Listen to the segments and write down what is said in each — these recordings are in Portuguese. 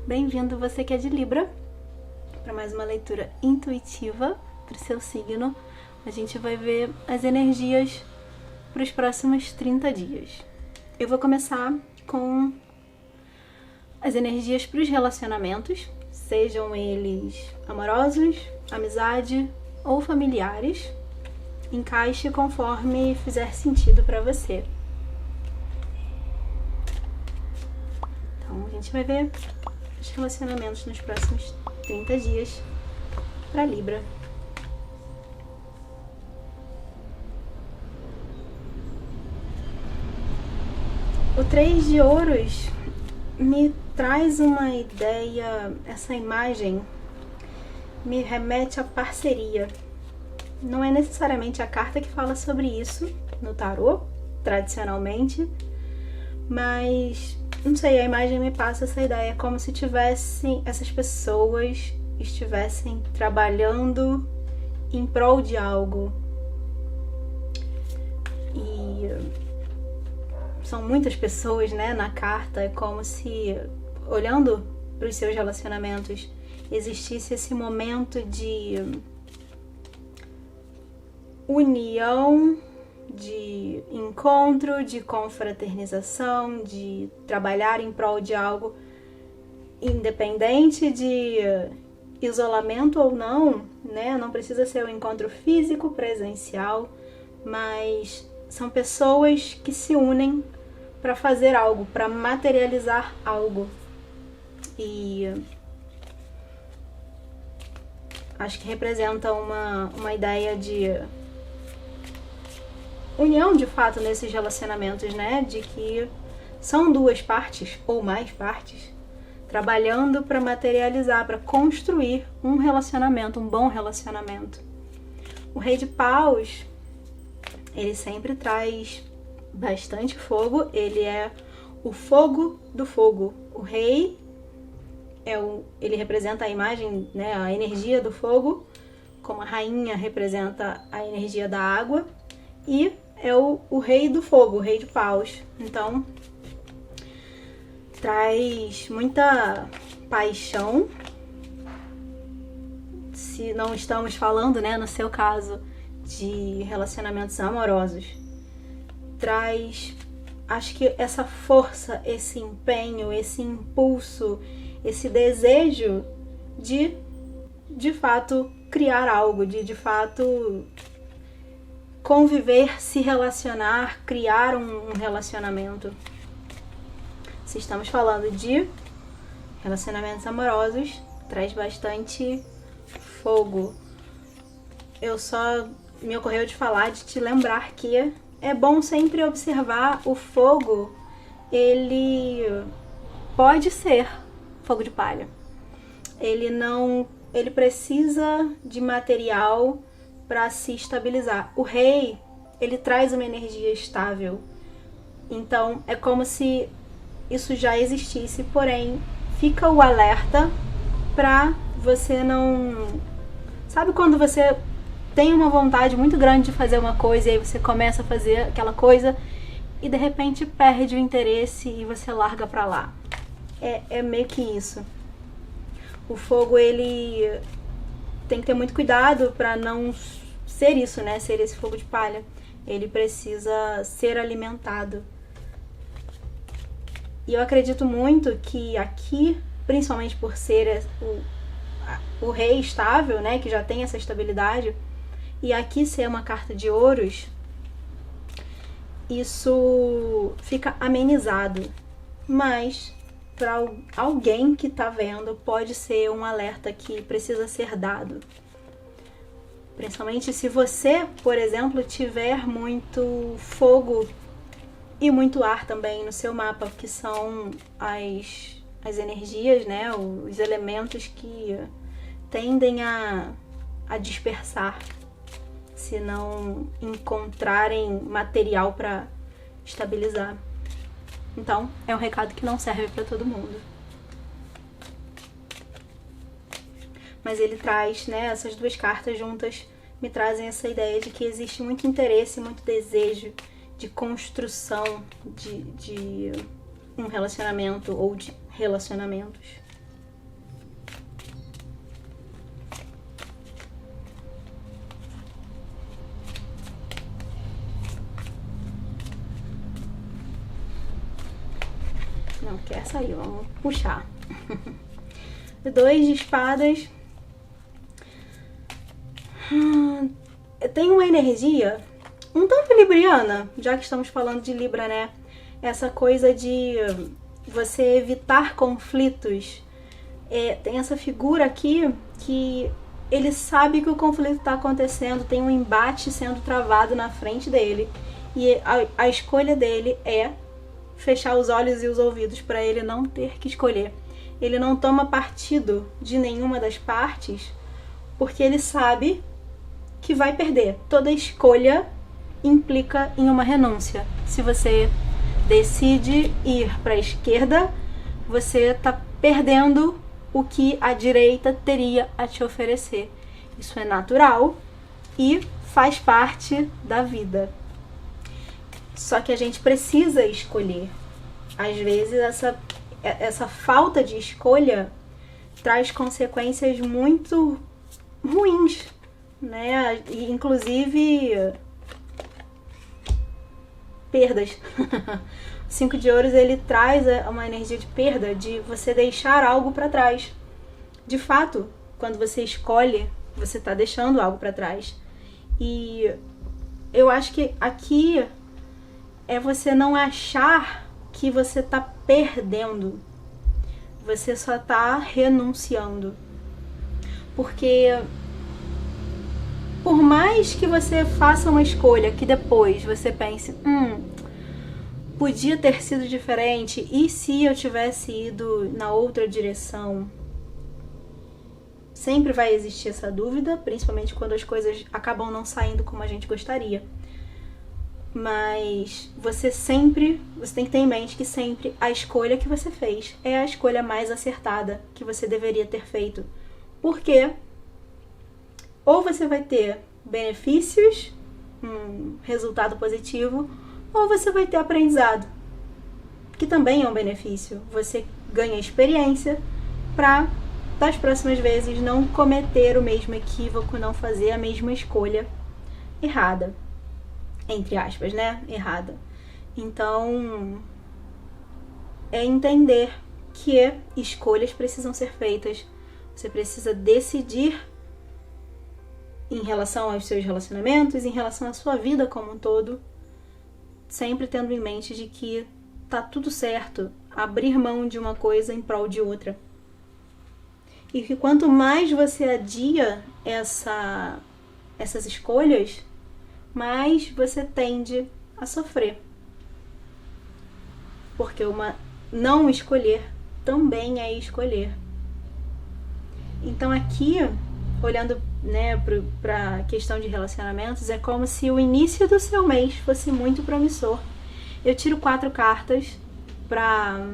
Bem-vindo você que é de Libra para mais uma leitura intuitiva para o seu signo. A gente vai ver as energias para os próximos 30 dias. Eu vou começar com as energias para os relacionamentos, sejam eles amorosos, amizade ou familiares. Encaixe conforme fizer sentido para você. Então, a gente vai ver os relacionamentos nos próximos 30 dias para Libra. O 3 de ouros me traz uma ideia, essa imagem me remete à parceria. Não é necessariamente a carta que fala sobre isso no tarô, tradicionalmente, mas não sei, a imagem me passa essa ideia, como se essas pessoas estivessem trabalhando em prol de algo. E são muitas pessoas, né, na carta, é como se, olhando para os seus relacionamentos, existisse esse momento de união, de encontro, de confraternização, de trabalhar em prol de algo, independente de isolamento ou não, né? Não precisa ser um encontro físico, presencial, mas são pessoas que se unem para fazer algo, para materializar algo. E acho que representa uma ideia de união de fato nesses relacionamentos, né? De que são duas partes ou mais partes trabalhando para materializar, para construir um relacionamento, um bom relacionamento. O Rei de Paus, ele sempre traz bastante fogo, ele é o fogo do fogo. O rei ele representa a imagem, né, a energia do fogo, como a rainha representa a energia da água, e é o rei do fogo, o Rei de Paus. Então, traz muita paixão, se não estamos falando, né, no seu caso, de relacionamentos amorosos. Traz, acho que essa força, esse empenho, esse impulso, esse desejo de fato, criar algo, de fato conviver, se relacionar, criar um relacionamento. Se estamos falando de relacionamentos amorosos, traz bastante fogo. Me ocorreu de falar, de te lembrar que é bom sempre observar o fogo, ele pode ser fogo de palha. Ele precisa de material para se estabilizar. O rei, ele traz uma energia estável. Então, é como se isso já existisse, porém, fica o alerta para você não... Sabe quando você tem uma vontade muito grande de fazer uma coisa e aí você começa a fazer aquela coisa e de repente perde o interesse e você larga para lá? É meio que isso. O fogo, ele tem que ter muito cuidado para não ser isso, né? Ser esse fogo de palha. Ele precisa ser alimentado. E eu acredito muito que aqui, principalmente por ser o rei estável, né? Que já tem essa estabilidade, e aqui ser uma carta de ouros, isso fica amenizado. Mas para alguém que tá vendo, pode ser um alerta que precisa ser dado. Principalmente se você, por exemplo, tiver muito fogo e muito ar também no seu mapa, que são as energias, né? Os elementos que tendem a dispersar se não encontrarem material para estabilizar. Então, é um recado que não serve para todo mundo. Mas ele traz, né, essas duas cartas juntas me trazem essa ideia de que existe muito interesse, muito desejo de construção de um relacionamento ou de relacionamentos. Não quer sair, vamos puxar. 2 de espadas. Tem uma energia um tanto libriana, já que estamos falando de Libra, né? Essa coisa de você evitar conflitos. Tem essa figura aqui que ele sabe que o conflito está acontecendo, tem um embate sendo travado na frente dele. E a escolha dele é fechar os olhos e os ouvidos para ele não ter que escolher. Ele não toma partido de nenhuma das partes, porque ele sabe que vai perder. Toda escolha implica em uma renúncia. Se você decide ir para a esquerda, você está perdendo o que a direita teria a te oferecer. Isso é natural e faz parte da vida. Só que a gente precisa escolher. Às vezes essa falta de escolha traz consequências muito ruins, né? E, inclusive perdas. O 5 de ouros, ele traz uma energia de perda, de você deixar algo para trás. De fato, quando você escolhe, você está deixando algo para trás. E eu acho que aqui é você não achar que você está perdendo. Você só está renunciando. Porque por mais que você faça uma escolha que depois você pense, podia ter sido diferente, e se eu tivesse ido na outra direção? Sempre vai existir essa dúvida, principalmente quando as coisas acabam não saindo como a gente gostaria. Mas você tem que ter em mente que sempre a escolha que você fez é a escolha mais acertada que você deveria ter feito. Porque ou você vai ter benefícios, um resultado positivo, ou você vai ter aprendizado, que também é um benefício. Você ganha experiência para, das próximas vezes, não cometer o mesmo equívoco, não fazer a mesma escolha errada. Entre aspas, né? Errada. Então, é entender que escolhas precisam ser feitas. Você precisa decidir em relação aos seus relacionamentos, em relação à sua vida como um todo, sempre tendo em mente de que tá tudo certo abrir mão de uma coisa em prol de outra. E que quanto mais você adia essas escolhas, mais você tende a sofrer. Porque não escolher também é escolher. Então aqui, olhando, né, para a questão de relacionamentos, é como se o início do seu mês fosse muito promissor. Eu tiro 4 cartas para,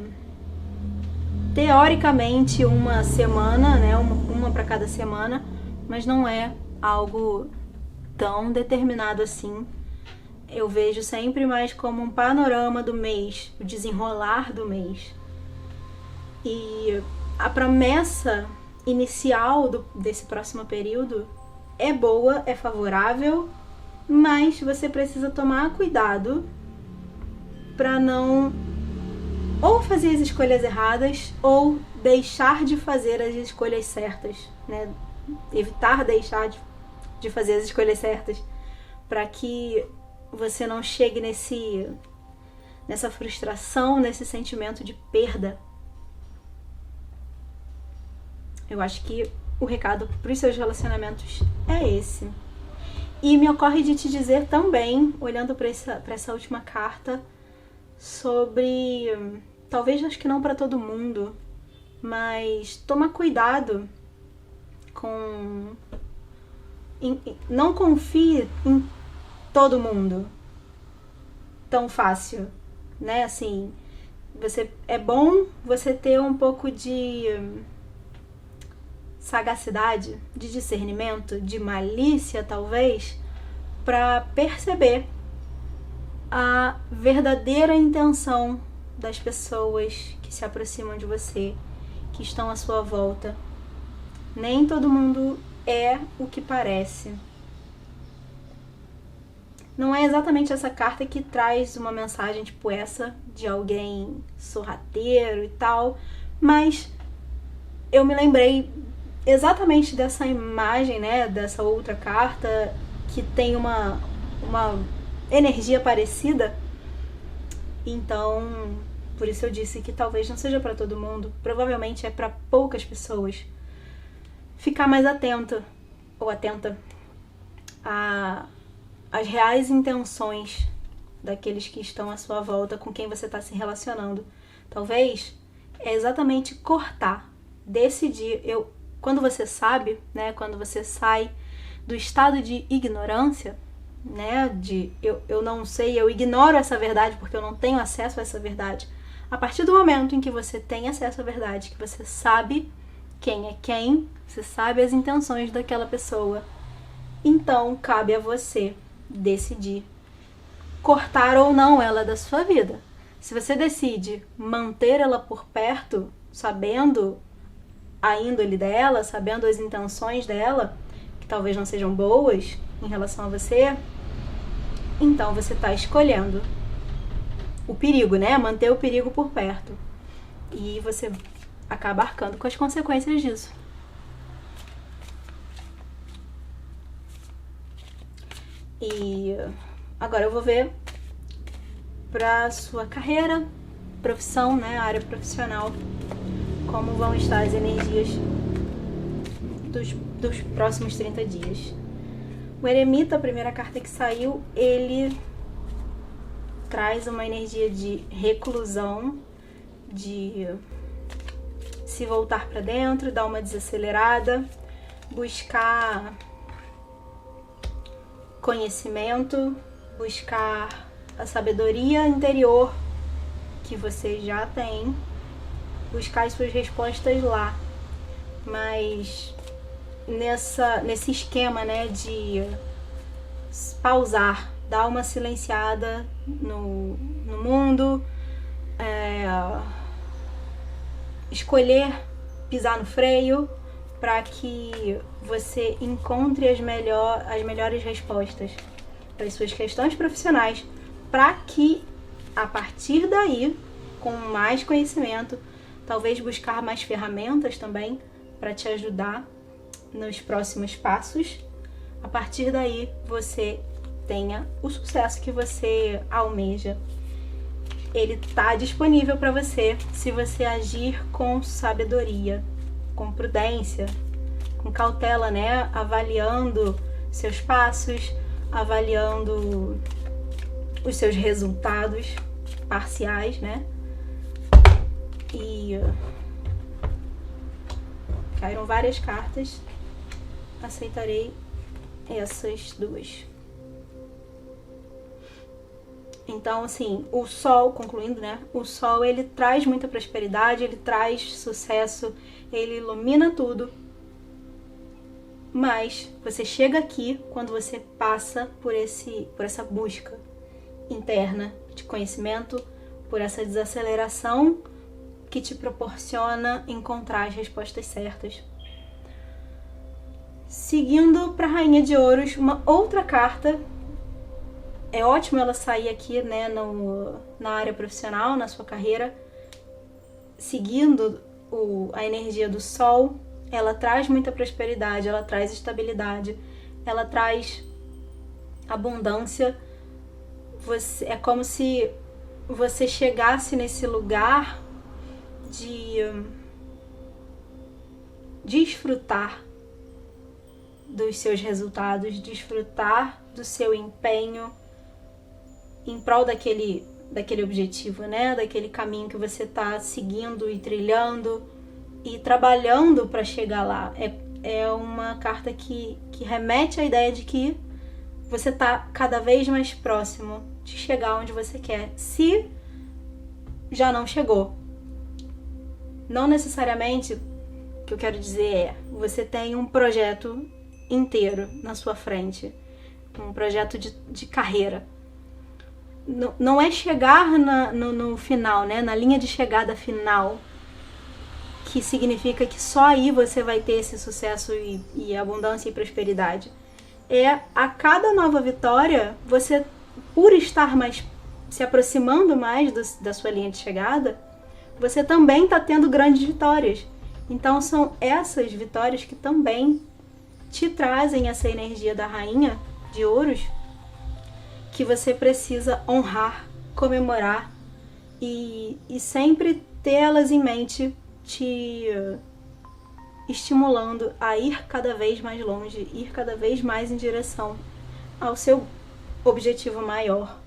teoricamente, uma semana, né, uma para cada semana, mas não é algo tão determinado assim. Eu vejo sempre mais como um panorama do mês, o desenrolar do mês. E a promessa inicial desse próximo período é boa, é favorável, mas você precisa tomar cuidado para não ou fazer as escolhas erradas ou deixar de fazer as escolhas certas, né? Evitar deixar de fazer as escolhas certas, para que você não chegue nessa frustração, nesse sentimento de perda. Eu acho que o recado para os seus relacionamentos é esse. E me ocorre de te dizer também, olhando para essa última carta, sobre, talvez acho que não para todo mundo, mas tomar cuidado com... não confie em todo mundo tão fácil, né? Assim, é bom você ter um pouco de sagacidade, de discernimento, de malícia, talvez, para perceber a verdadeira intenção das pessoas que se aproximam de você, que estão à sua volta. Nem todo mundo é o que parece. Não é exatamente essa carta que traz uma mensagem tipo essa, de alguém sorrateiro e tal, mas eu me lembrei exatamente dessa imagem, né, dessa outra carta que tem uma energia parecida. Então, por isso eu disse que talvez não seja para todo mundo, provavelmente é para poucas pessoas. Ficar mais atento ou atenta às reais intenções daqueles que estão à sua volta, com quem você está se relacionando. Talvez é exatamente cortar, decidir. Quando você sabe, né, quando você sai do estado de ignorância, né, eu não sei, eu ignoro essa verdade porque eu não tenho acesso a essa verdade. A partir do momento em que você tem acesso à verdade, que você sabe quem é quem, você sabe as intenções daquela pessoa, então cabe a você decidir cortar ou não ela da sua vida. Se você decide manter ela por perto, sabendo a índole dela, sabendo as intenções dela, que talvez não sejam boas em relação a você, então você está escolhendo o perigo, né? Manter o perigo por perto. E você acaba arcando com as consequências disso. E agora eu vou ver para sua carreira, profissão, né? Área profissional, como vão estar as energias dos próximos 30 dias. O Eremita, a primeira carta que saiu, ele traz uma energia de reclusão, de se voltar para dentro, dar uma desacelerada, buscar conhecimento, buscar a sabedoria interior que você já tem, buscar as suas respostas lá. Mas nesse esquema, né, de pausar, dar uma silenciada no mundo, escolher pisar no freio para que você encontre as melhores respostas para as suas questões profissionais, para que a partir daí, com mais conhecimento, talvez buscar mais ferramentas também para te ajudar nos próximos passos, a partir daí você tenha o sucesso que você almeja. Ele está disponível para você se você agir com sabedoria, com prudência, com cautela, né? Avaliando seus passos, avaliando os seus resultados parciais, né? E caíram várias cartas. Aceitarei essas duas. Então, assim, o Sol, concluindo, né? O Sol, ele traz muita prosperidade, ele traz sucesso, ele ilumina tudo. Mas você chega aqui quando você passa por essa busca interna de conhecimento, por essa desaceleração que te proporciona encontrar as respostas certas. Seguindo para a Rainha de Ouros, uma outra carta. É ótimo ela sair aqui, né, na área profissional, na sua carreira, seguindo a energia do Sol. Ela traz muita prosperidade, ela traz estabilidade, ela traz abundância. É como se você chegasse nesse lugar de desfrutar dos seus resultados, desfrutar do seu empenho em prol daquele objetivo, né? Daquele caminho que você está seguindo e trilhando e trabalhando para chegar lá. É uma carta que remete à ideia de que você está cada vez mais próximo de chegar onde você quer, se já não chegou. Não necessariamente, o que eu quero dizer é, você tem um projeto inteiro na sua frente, um projeto de carreira. Não é chegar no final, né? Na linha de chegada final, que significa que só aí você vai ter esse sucesso e abundância e prosperidade. É a cada nova vitória, você, por estar mais se aproximando mais da sua linha de chegada, você também está tendo grandes vitórias. Então são essas vitórias que também te trazem essa energia da rainha de ouros, que você precisa honrar, comemorar e sempre tê-las em mente, te estimulando a ir cada vez mais longe, ir cada vez mais em direção ao seu objetivo maior.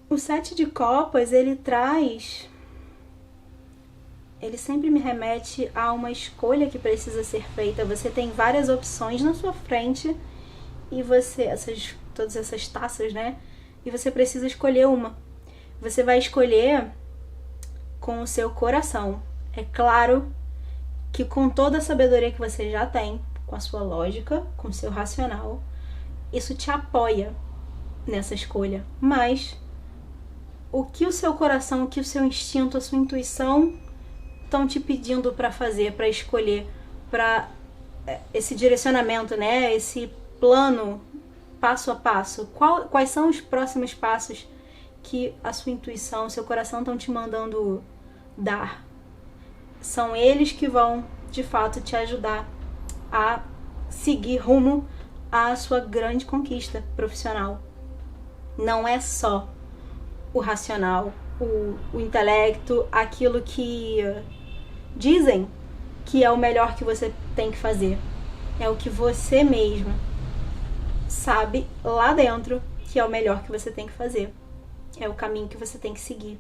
O 7 de copas, ele sempre me remete a uma escolha que precisa ser feita. Você tem várias opções na sua frente e todas essas taças, né? E você precisa escolher uma. Você vai escolher com o seu coração. É claro que com toda a sabedoria que você já tem, com a sua lógica, com o seu racional, isso te apoia nessa escolha. Mas o que o seu coração, o que o seu instinto, a sua intuição estão te pedindo para fazer, para escolher, para esse direcionamento, né? Esse plano passo a passo. Quais são os próximos passos que a sua intuição, o seu coração estão te mandando dar? São eles que vão, de fato, te ajudar a seguir rumo à sua grande conquista profissional. Não é só o racional, o intelecto, aquilo que dizem que é o melhor que você tem que fazer. É o que você mesmo sabe lá dentro que é o melhor que você tem que fazer. É o caminho que você tem que seguir.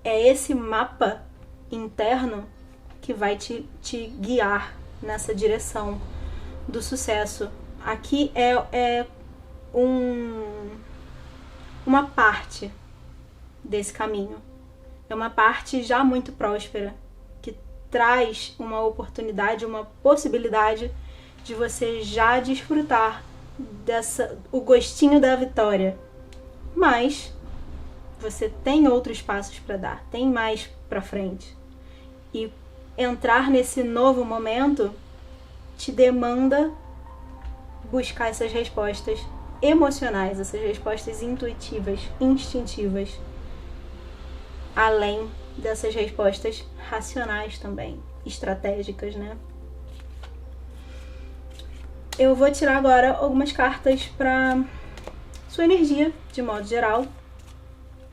É esse mapa interno que vai te guiar nessa direção do sucesso. Aqui é uma parte desse caminho. É uma parte já muito próspera, que traz uma oportunidade, uma possibilidade de você já desfrutar o gostinho da vitória. Mas você tem outros passos para dar, tem mais para frente. E entrar nesse novo momento te demanda buscar essas respostas emocionais, essas respostas intuitivas, instintivas, além dessas respostas racionais também, estratégicas, né? Eu vou tirar agora algumas cartas para sua energia, de modo geral,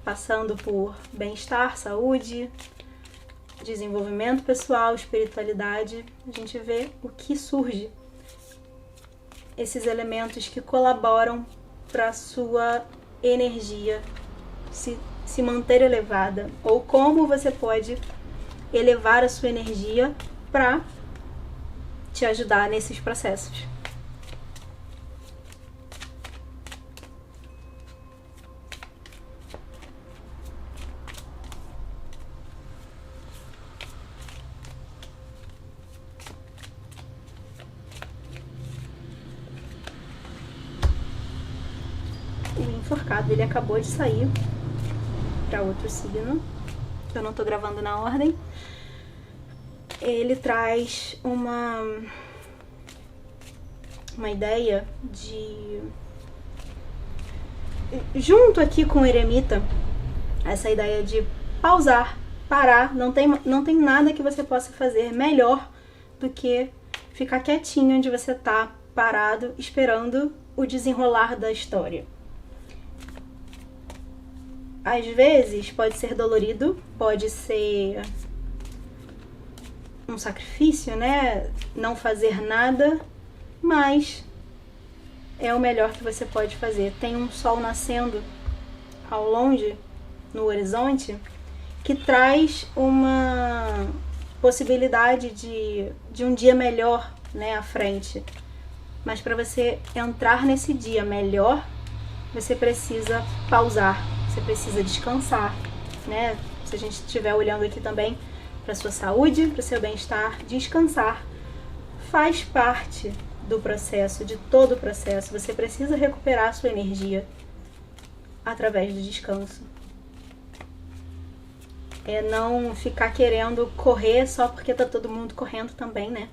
passando por bem-estar, saúde, desenvolvimento pessoal, espiritualidade. A gente vê o que surge, esses elementos que colaboram para a sua energia se manter elevada, ou como você pode elevar a sua energia para te ajudar nesses processos. O enforcado, ele acabou de sair para outro signo, que eu não tô gravando na ordem. Ele traz uma ideia de, junto aqui com o eremita, essa ideia de pausar, parar. Não tem nada que você possa fazer melhor do que ficar quietinho onde você tá, parado, esperando o desenrolar da história. Às vezes pode ser dolorido, pode ser um sacrifício, né? Não fazer nada, mas é o melhor que você pode fazer. Tem um sol nascendo ao longe, no horizonte, que traz uma possibilidade de um dia melhor, né, à frente. Mas para você entrar nesse dia melhor, você precisa pausar. Você precisa descansar, né? Se a gente estiver olhando aqui também para sua saúde, para o seu bem-estar, descansar faz parte do processo, de todo o processo. Você precisa recuperar a sua energia através do descanso. É não ficar querendo correr só porque tá todo mundo correndo também, né?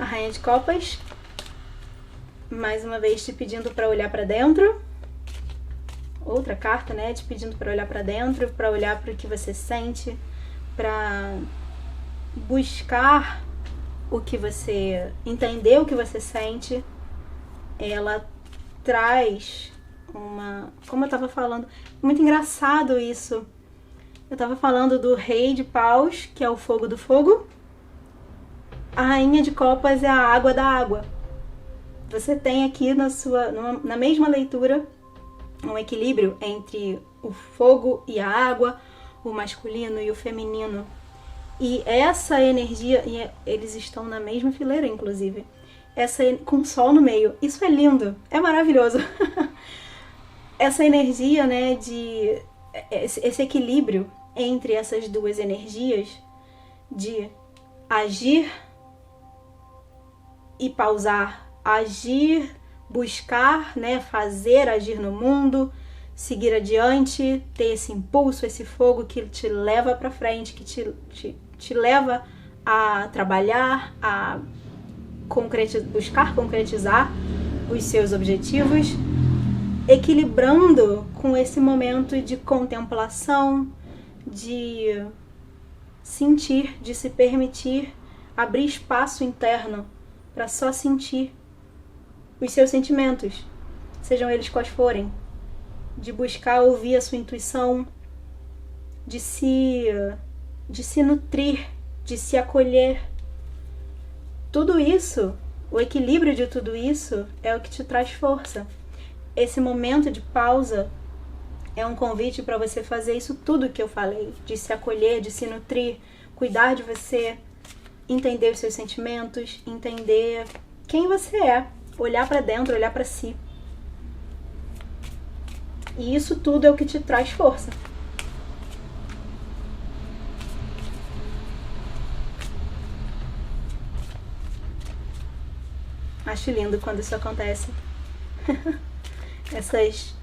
A Rainha de Copas, mais uma vez te pedindo para olhar para dentro. Outra carta, né, te pedindo para olhar para dentro, para olhar para o que você sente, para buscar o que você, entender o que você sente. Ela traz como eu estava falando, muito engraçado isso. Eu estava falando do Rei de Paus, que é o fogo do fogo. A Rainha de Copas é a água da água. Você tem aqui na mesma leitura um equilíbrio entre o fogo e a água, o masculino e o feminino. E essa energia, e eles estão na mesma fileira, inclusive, com o sol no meio. Isso é lindo, é maravilhoso. Essa energia, né, esse equilíbrio entre essas duas energias de agir e pausar, agir, buscar, né, fazer, agir no mundo, seguir adiante, ter esse impulso, esse fogo que te leva para frente, que te leva a trabalhar, a buscar concretizar os seus objetivos, equilibrando com esse momento de contemplação, de sentir, de se permitir abrir espaço interno para só sentir os seus sentimentos, sejam eles quais forem, de buscar ouvir a sua intuição, de se nutrir, de se acolher. Tudo isso, o equilíbrio de tudo isso é o que te traz força. Esse momento de pausa é um convite para você fazer isso tudo que eu falei, de se acolher, de se nutrir, cuidar de você, entender os seus sentimentos, entender quem você é, olhar para dentro, olhar para si. E isso tudo é o que te traz força. Acho lindo quando isso acontece. Essas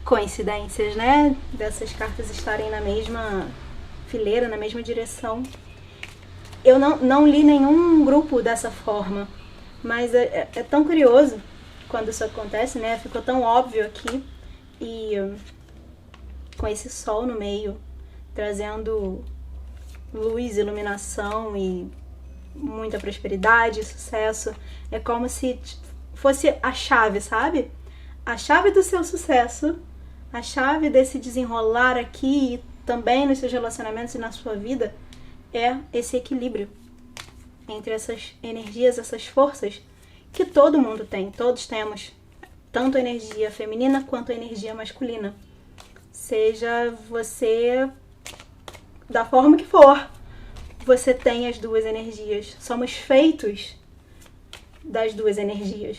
coincidências, né? Dessas cartas estarem na mesma fileira, na mesma direção. Eu não li nenhum grupo dessa forma, mas é tão curioso quando isso acontece, né? Ficou tão óbvio aqui. E com esse sol no meio, trazendo luz, iluminação e muita prosperidade, sucesso. É como se fosse a chave, sabe? A chave do seu sucesso, a chave desse desenrolar aqui e também nos seus relacionamentos e na sua vida é esse equilíbrio entre essas energias, essas forças que todo mundo tem, todos temos. Tanto a energia feminina quanto a energia masculina. Seja você da forma que for, você tem as duas energias. Somos feitos das duas energias.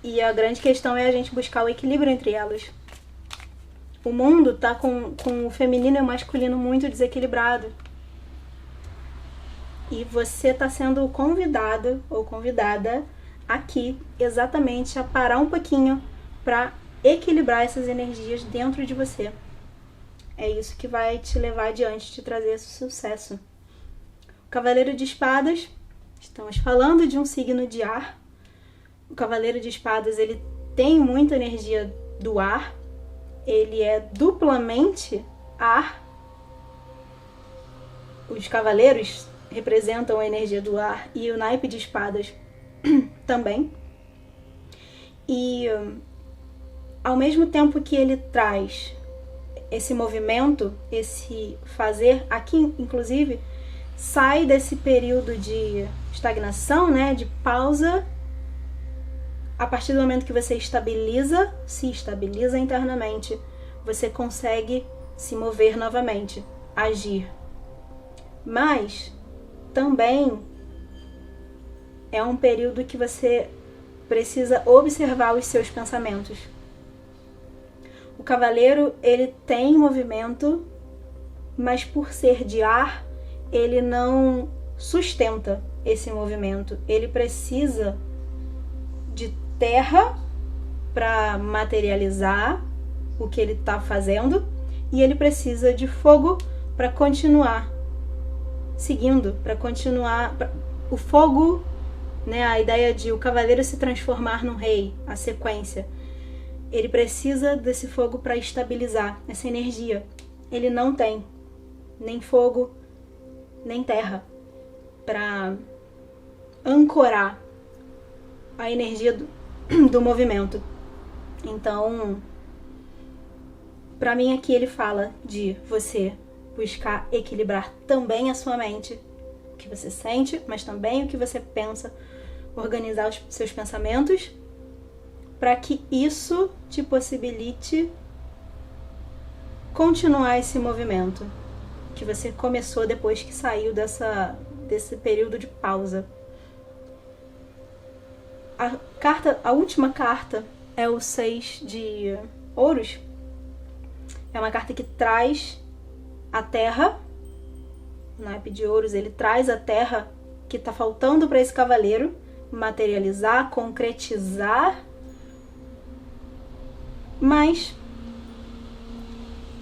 E a grande questão é a gente buscar o equilíbrio entre elas. O mundo tá com o feminino e o masculino muito desequilibrado. E você tá sendo convidado ou convidada aqui exatamente a parar um pouquinho para equilibrar essas energias dentro de você. É isso que vai te levar adiante, te trazer esse sucesso. O Cavaleiro de Espadas, estamos falando de um signo de ar. O Cavaleiro de Espadas, ele tem muita energia do ar. Ele é duplamente ar. Os cavaleiros representam a energia do ar e o naipe de espadas também. E ao mesmo tempo que ele traz esse movimento, esse fazer, aqui inclusive sai desse período de estagnação, né, de pausa. A partir do momento que você se estabiliza internamente, você consegue se mover novamente, agir. Mas também é um período que você precisa observar os seus pensamentos. O cavaleiro, ele tem movimento, mas por ser de ar, ele não sustenta esse movimento. Ele precisa de terra para materializar o que ele está fazendo e ele precisa de fogo para continuar seguindo, para continuar o fogo, né, a ideia de o cavaleiro se transformar num rei, a sequência, ele precisa desse fogo para estabilizar essa energia. Ele não tem nem fogo, nem terra para ancorar a energia do movimento. Então, para mim aqui ele fala de você buscar equilibrar também a sua mente, o que você sente, mas também o que você pensa, organizar os seus pensamentos, para que isso te possibilite continuar esse movimento que você começou depois que saiu desse período de pausa. A última carta é o 6 de ouros. É uma carta que traz a terra. O naipe de ouros, ele traz a terra que está faltando para esse cavaleiro materializar, concretizar. Mas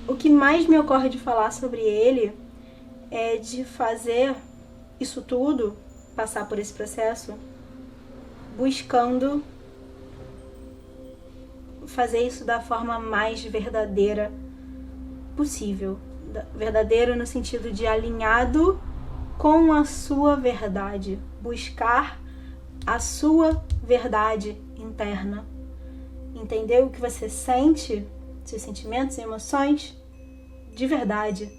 o que mais me ocorre de falar sobre ele é de fazer isso tudo, passar por esse processo, buscando fazer isso da forma mais verdadeira possível. Verdadeiro no sentido de alinhado com a sua verdade. Buscar a sua verdade interna. Entender o que você sente, seus sentimentos e emoções, de verdade.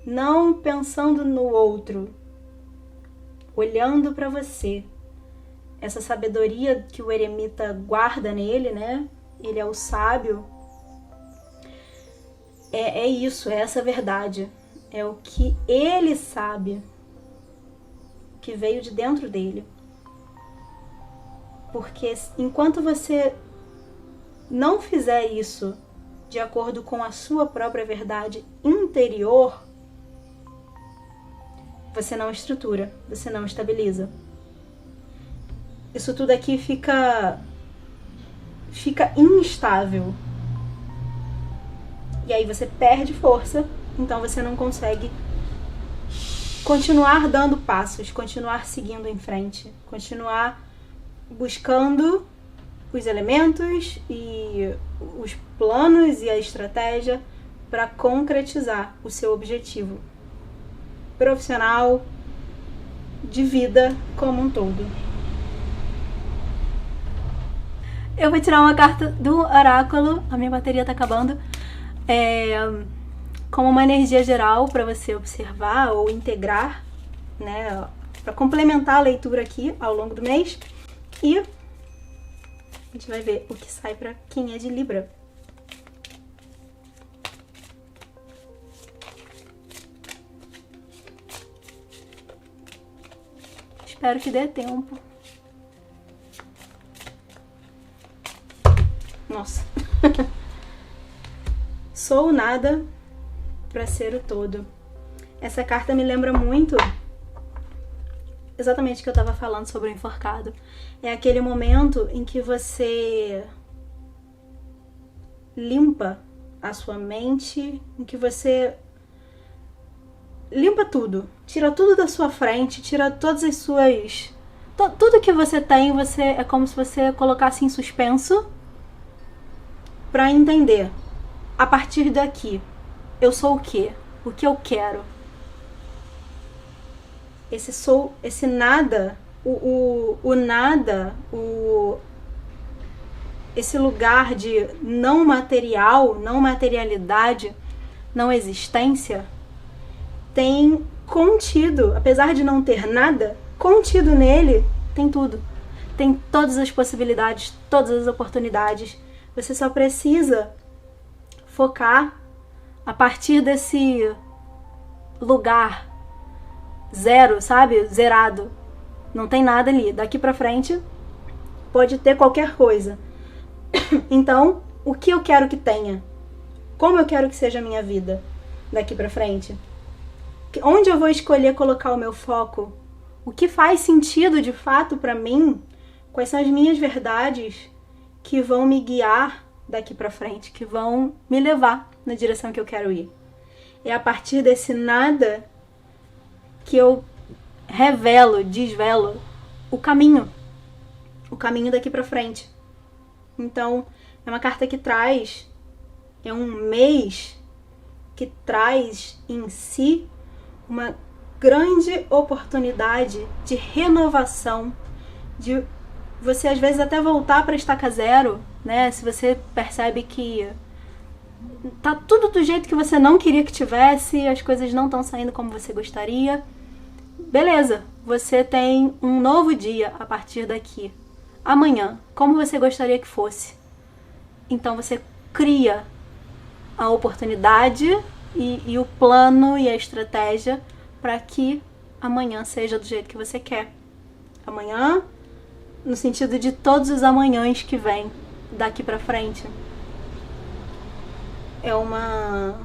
Não pensando no outro. Olhando para você. Essa sabedoria que o eremita guarda nele, né? Ele é o sábio. É isso, é essa verdade. É o que ele sabe, que veio de dentro dele. Porque enquanto você não fizer isso de acordo com a sua própria verdade interior, você não estrutura, você não estabiliza. Isso tudo aqui fica instável. E aí você perde força, então você não consegue continuar dando passos, continuar seguindo em frente, continuar buscando os elementos e os planos e a estratégia para concretizar o seu objetivo profissional, de vida como um todo. Eu vou tirar uma carta do oráculo, a minha bateria tá acabando, como uma energia geral para você observar ou integrar, né, para complementar a leitura aqui ao longo do mês. E a gente vai ver o que sai para quem é de Libra. Espero que dê tempo. Nossa. Sou nada para ser o todo. Essa carta me lembra muito exatamente o que eu estava falando sobre o enforcado. É aquele momento em que você limpa a sua mente, em que você limpa tudo, tira tudo da sua frente, tira todas as suas... Tudo que você tem, é como se você colocasse em suspenso para entender. A partir daqui, eu sou o quê? O que eu quero? Esse nada, o nada, esse lugar de não material, não materialidade, não existência, tem contido, apesar de não ter nada, contido nele, tem tudo. Tem todas as possibilidades, todas as oportunidades. Você só precisa focar a partir desse lugar zero, sabe? Zerado. Não tem nada ali. Daqui pra frente pode ter qualquer coisa. Então, o que eu quero que tenha? Como eu quero que seja a minha vida daqui pra frente? Onde eu vou escolher colocar o meu foco? O que faz sentido de fato pra mim? Quais são as minhas verdades que vão me guiar daqui pra frente, que vão me levar na direção que eu quero ir? É a partir desse nada que eu revelo, desvelo o caminho daqui pra frente. Então, é uma carta que traz, é um mês que traz em si uma grande oportunidade de renovação, de você às vezes até voltar para estaca zero, né? Se você percebe que tá tudo do jeito que você não queria que tivesse, as coisas não estão saindo como você gostaria, beleza, você tem um novo dia a partir daqui. Amanhã, como você gostaria que fosse? Então você cria a oportunidade e o plano e a estratégia para que amanhã seja do jeito que você quer. Amanhã, no sentido de todos os amanhãs que vêm daqui para frente. É uma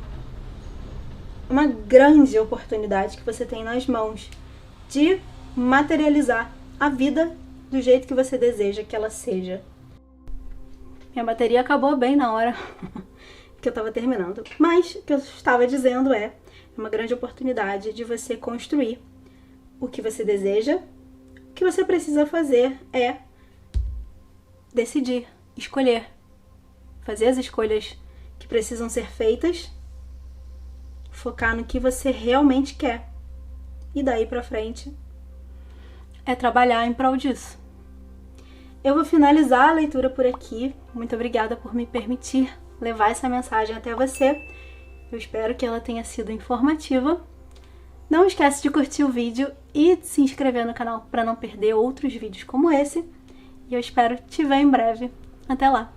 grande oportunidade que você tem nas mãos de materializar a vida do jeito que você deseja que ela seja. Minha bateria acabou bem na hora que eu estava terminando. Mas o que eu estava dizendo é uma grande oportunidade de você construir o que você deseja. O que você precisa fazer é decidir, escolher, fazer as escolhas que precisam ser feitas, focar no que você realmente quer. E daí pra frente é trabalhar em prol disso. Eu vou finalizar a leitura por aqui. Muito obrigada por me permitir levar essa mensagem até você. Eu espero que ela tenha sido informativa. Não esquece de curtir o vídeo e de se inscrever no canal para não perder outros vídeos como esse. E eu espero te ver em breve. Até lá!